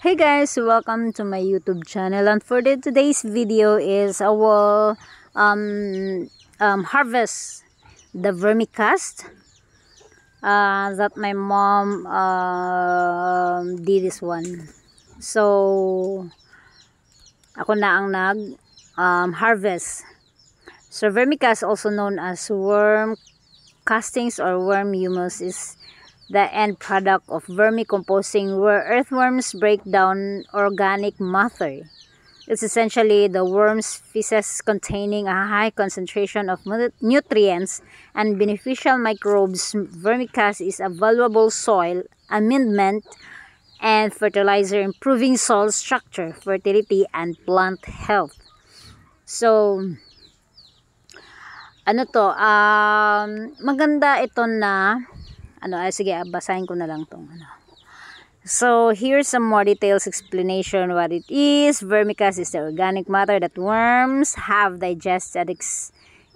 Hey guys, welcome to my YouTube channel, and for today's video is I will harvest the vermicast that my mom did this one. So ako na ang nag harvest. So vermicast, also known as worm castings or worm humus, is the end product of vermicomposting, where earthworms break down organic matter. It's essentially the worm's feces containing a high concentration of nutrients and beneficial microbes. Vermicast is a valuable soil amendment and fertilizer, improving soil structure, fertility, and plant health. So maganda ito na sige, basahin ko na lang tong So here's some more details explanation what it is. Vermicast is the organic matter that worms have digested,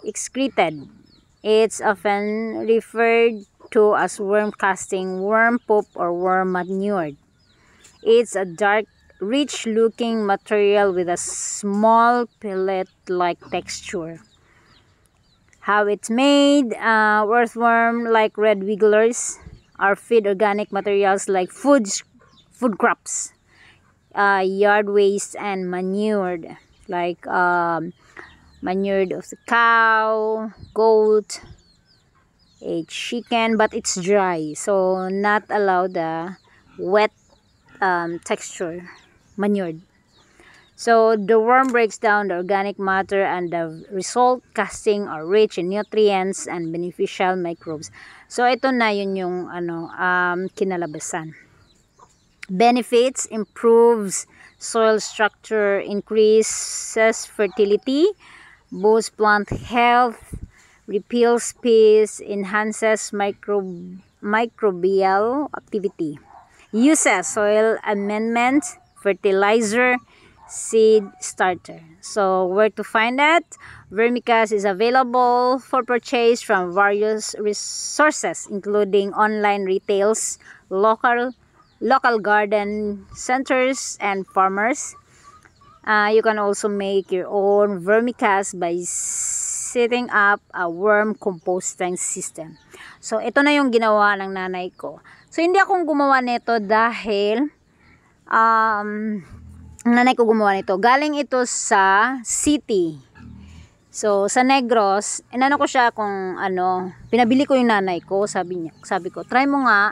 excreted. It's often referred to as worm casting, worm poop, or worm manure. It's a dark, rich looking material with a small pellet-like texture. How it's made: earthworm, like red wigglers, are feed organic materials like food crops, yard waste, and manured, like manured of the cow, goat, a chicken, but it's dry, so not allow the wet texture, manured. So the worm breaks down the organic matter, and the result casting are rich in nutrients and beneficial microbes. So ito na yun yung kinalabasan. Benefits: improves soil structure, increases fertility, boosts plant health, repels pests, enhances microbial activity. Uses: soil amendment, fertilizer, seed starter. So where to find that? Vermicast is available for purchase from various resources, including online retails, local garden centers, and farmers. You can also make your own vermicast by setting up a worm composting system. So ito na yung ginawa ng nanay ko. So hindi akong gumawa nito dahil ang nanay ko gumawa nito. Galing ito sa city. So sa Negros, inano ko siya kung pinabili ko yung nanay ko, sabi ko, try mo nga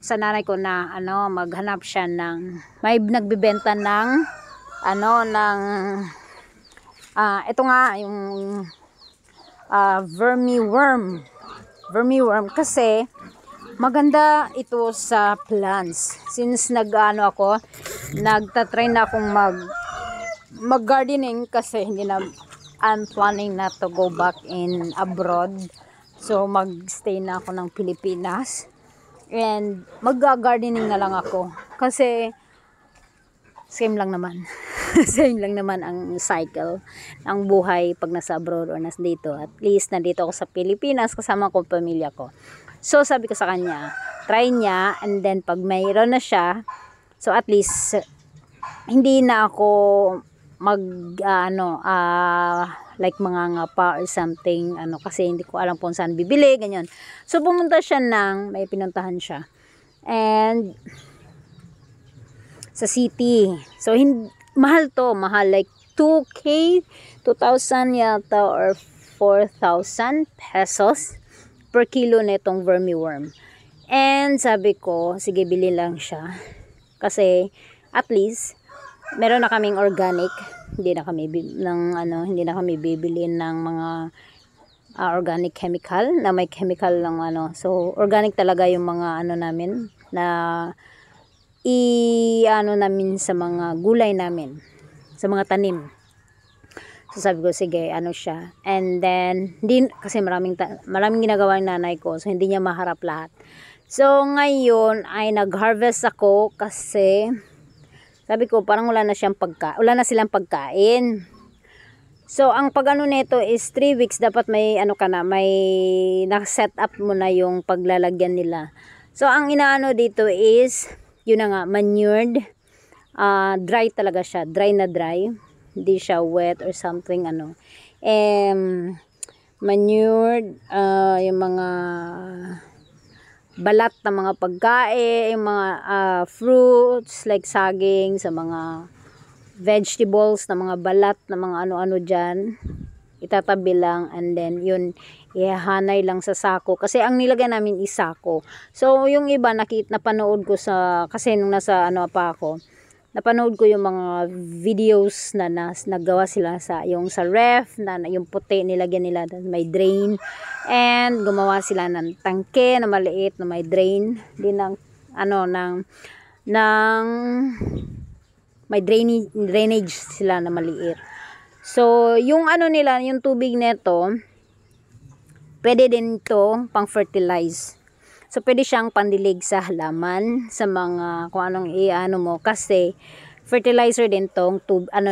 sa nanay ko na maghanap siya ng may nagbebenta ng ito nga yung vermiworm kasi maganda ito sa plants. Since nagtatry na akong mag-gardening kasi I'm planning na to go back in abroad. So magstay na ako ng Pilipinas and mag-gardening na lang ako kasi same lang naman. Same lang naman ang cycle ng buhay pag nasa abroad or nasa dito. At least nandito ako sa Pilipinas kasama ko pamilya ko. So sabi ko sa kanya, try niya, and then pag mayroon na siya, so at least hindi na ako like mangangapa or something, kasi hindi ko alam kung saan bibili, ganyan. So pumunta siya may pinuntahan siya. And sa city. So mahal like 2,000 yata or 4,000 pesos per kilo netong vermiworm. And sabi ko, sige, bili lang siya. Kasi at least meron na kaming organic. Hindi na kami bibili ng mga organic chemical na may chemical lang So organic talaga yung mga namin na namin sa mga gulay namin, sa mga tanim. So sabi ko, sige, siya. And then kasi maraming ginagawa ng nanay ko, so hindi niya maharap lahat. So ngayon ay nag-harvest ako kasi sabi ko parang wala na silang pagkain. So ang nito is 3 weeks dapat may may naka-set up mo na yung paglalagyan nila. So ang inaano dito is yun na nga, manured. Dry talaga siya, dry na dry. Hindi siya wet or something, ano. Manured, yung mga balat na mga pagkain, yung mga fruits like saging, sa mga vegetables na mga balat na mga ano-ano dyan, itatabi lang, and then yun ihahanay lang sa sako, kasi ang nilagay namin is sako. So yung iba napanood ko kasi nung nasa ano pa ako, napanood ko yung mga videos na naggawa sila sa ref na yung puti nilagyan nila, may drain, and gumawa sila ng tangke na maliit na may drain din ng may drainage sila na maliit. So yung nila, yung tubig nito, pwede din to pang fertilize. So, pwede siyang pandilig sa halaman, sa mga kung anong mo, kasi fertilizer din tong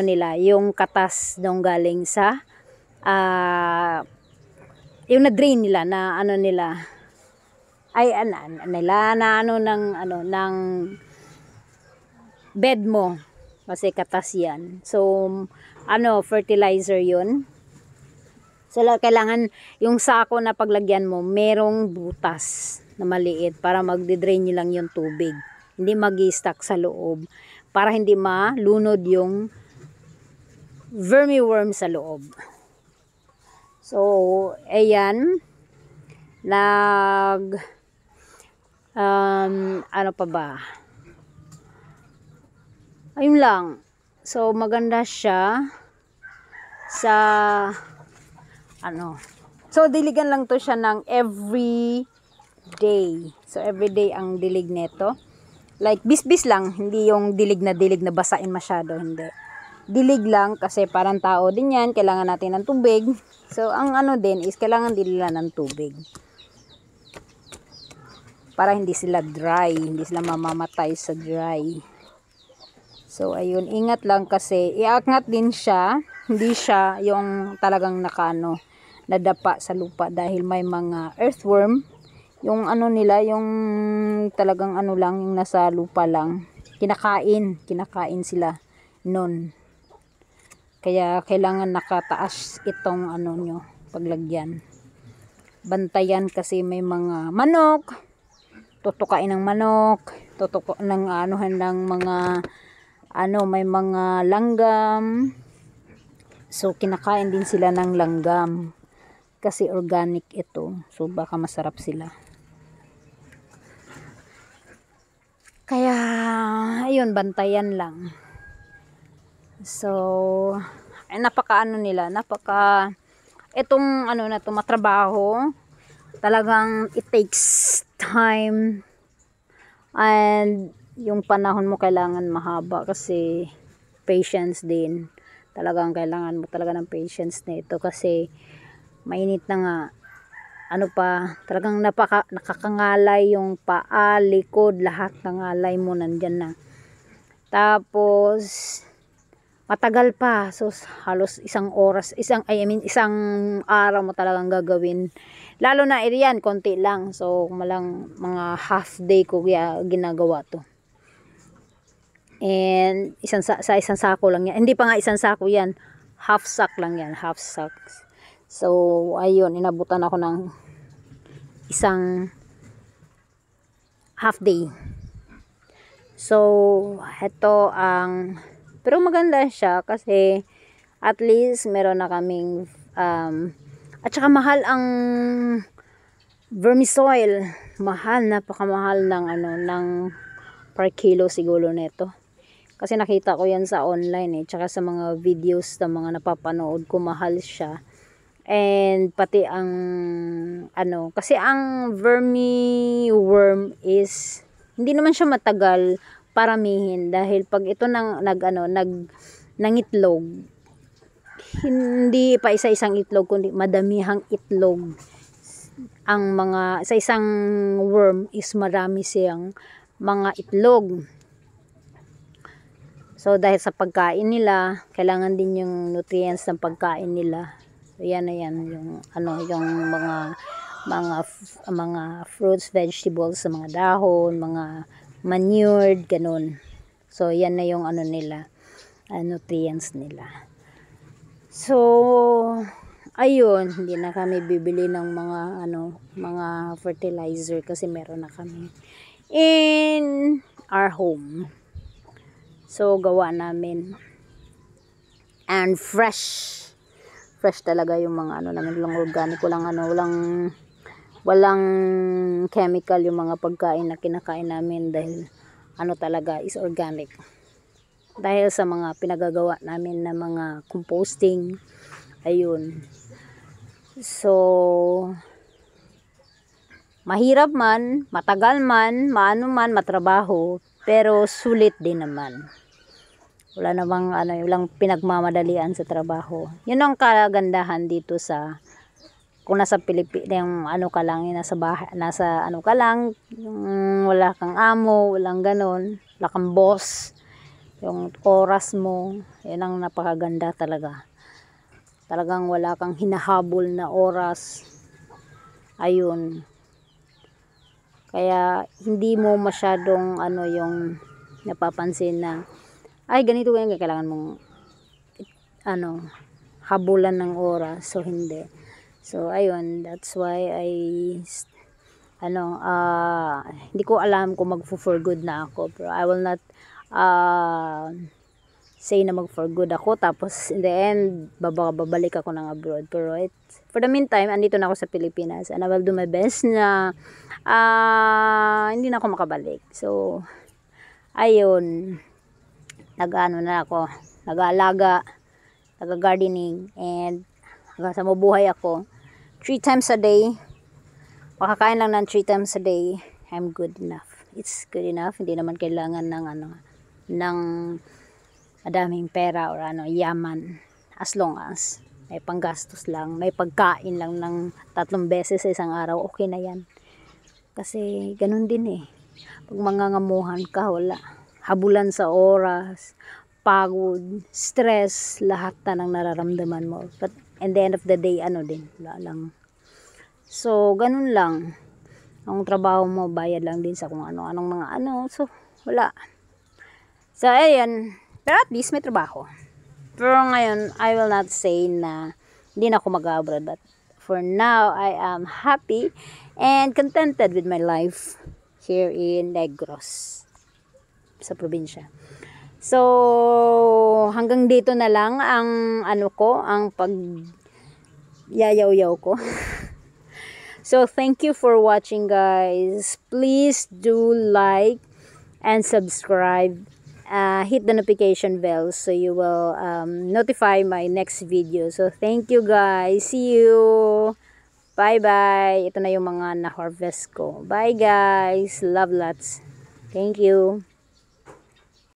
nila, yung katas nung galing sa yung na-drain nila na nila ng bed mo, kasi katas yan. So, fertilizer yun. So, kailangan yung sako na paglagyan mo, merong butas na maliit para magde-drain nyo lang yung tubig. Hindi mag-i-stuck sa loob. Para hindi malunod yung vermiworm sa loob. So, ayan. Ano pa ba? Ayun lang. So, maganda siya sa So, diligan lang to siya ng every day. So, every day ang dilig nito. Like, bisbis lang. Hindi yung dilig na basain masyado. Hindi. Dilig lang kasi parang tao din yan. Kailangan natin ng tubig. So, ang din is kailangan din nila ng tubig. Para hindi sila dry. Hindi sila mamamatay sa dry. So, ayun. Ingat lang kasi iangat din siya. Hindi siya yung talagang nadapa sa lupa dahil may mga earthworm. Yung nila, yung talagang lang, yung nasa lupa lang. Kinakain sila nun. Kaya kailangan nakataas itong nyo, paglagyan. Bantayan kasi may mga manok. Tutukain ng manok. Tutuko ng ng mga may mga langgam. So, kinakain din sila ng langgam. Kasi organic ito. So, baka masarap sila. Kaya, ayun, bantayan lang. So, nila, itong na to, matrabaho. Talagang it takes time. And, yung panahon mo kailangan mahaba kasi patience din. Talagang kailangan mo talaga ng patience nito kasi mainit na nga. Talagang nakakangalay yung paa, likod, lahat ng ngalay mo nandyan na. Tapos, matagal pa. So, halos isang araw mo talagang gagawin. Lalo na iriyan, konti lang. So, mga half day ko ginagawa to. And, sa isang sako lang yan. Hindi pa nga isang sako yan. Half sack lang yan. Half sack. So, ayun, inabutan ako ng isang half day. So, ito pero maganda siya kasi at least meron na kaming at saka mahal ang vermisoil. Napakamahal ng per kilo siguro nito. Kasi nakita ko yan sa online tsaka sa mga videos na mga napapanood ko, mahal siya. And pati ang kasi ang vermiworm is hindi naman siya matagal paramihin dahil pag ito nangitlog, hindi pa isa-isang itlog kundi madamihang itlog. Ang sa isang worm is marami siyang mga itlog. So dahil sa pagkain nila, kailangan din yung nutrients ng pagkain nila. So, yan yung mga fruits, vegetables, sa mga dahon, mga manured, ganun. So, yan na yung ano nila, nutrients nila. So, ayun, hindi na kami bibili ng mga fertilizer kasi meron na kami in our home. So, gawa namin. And fresh talaga yung mga namin, lang organic, walang chemical yung mga pagkain na kinakain namin, dahil talaga is organic, dahil sa mga pinagagawa namin na mga composting. Ayun, so mahirap man, matagal man, matrabaho, pero sulit din naman. Wala namang walang pinagmamadalian sa trabaho. Yun ang kagandahan dito sa, kung nasa Pilipinas, yung ka lang, nasa bahay, ka lang, yung wala kang amo, walang ganon, wala kang boss, yung oras mo, yun ang napakaganda talaga. Talagang wala kang hinahabol na oras. Ayun. Kaya hindi mo masyadong yung napapansin na ay ganito kailangan mong habulan ng oras. So hindi. So ayun, that's why hindi ko alam kung mag-for good na ako, pero I will not say na mag-for good ako, tapos in the end babalik ako ng abroad. Pero for the meantime, andito na ako sa Pilipinas, and I will do my best na hindi na ako makabalik. So ayun, nag-aalaga, nag-gardening, and hanggang sa mabuhay ako 3 times a day. Makakain lang ng 3 times a day, I'm good enough. It's good enough. Hindi naman kailangan ng madaming pera or yaman, as long as may panggastos lang, may pagkain lang ng 3 beses sa isang araw, okay na yan. Kasi ganun din pag mangangamuhan ka, wala, habulan sa oras, pagod, stress, lahat ng nararamdaman mo. But at the end of the day, wala lang. So, ganun lang. Ang trabaho mo, bayad lang din sa kung anong mga so, wala. So, ayan. Pero at least may trabaho. Pero ngayon, I will not say na hindi na ako mag-abroad. But for now, I am happy and contented with my life here in Negros, sa probinsya. So, hanggang dito na lang ang ang pag-yayaw-yaw ko. So, thank you for watching, guys. Please do like and subscribe. Hit the notification bell so you will notify my next video. So, thank you, guys. See you. Bye-bye. Ito na yung mga na-harvest ko. Bye, guys. Love lots. Thank you.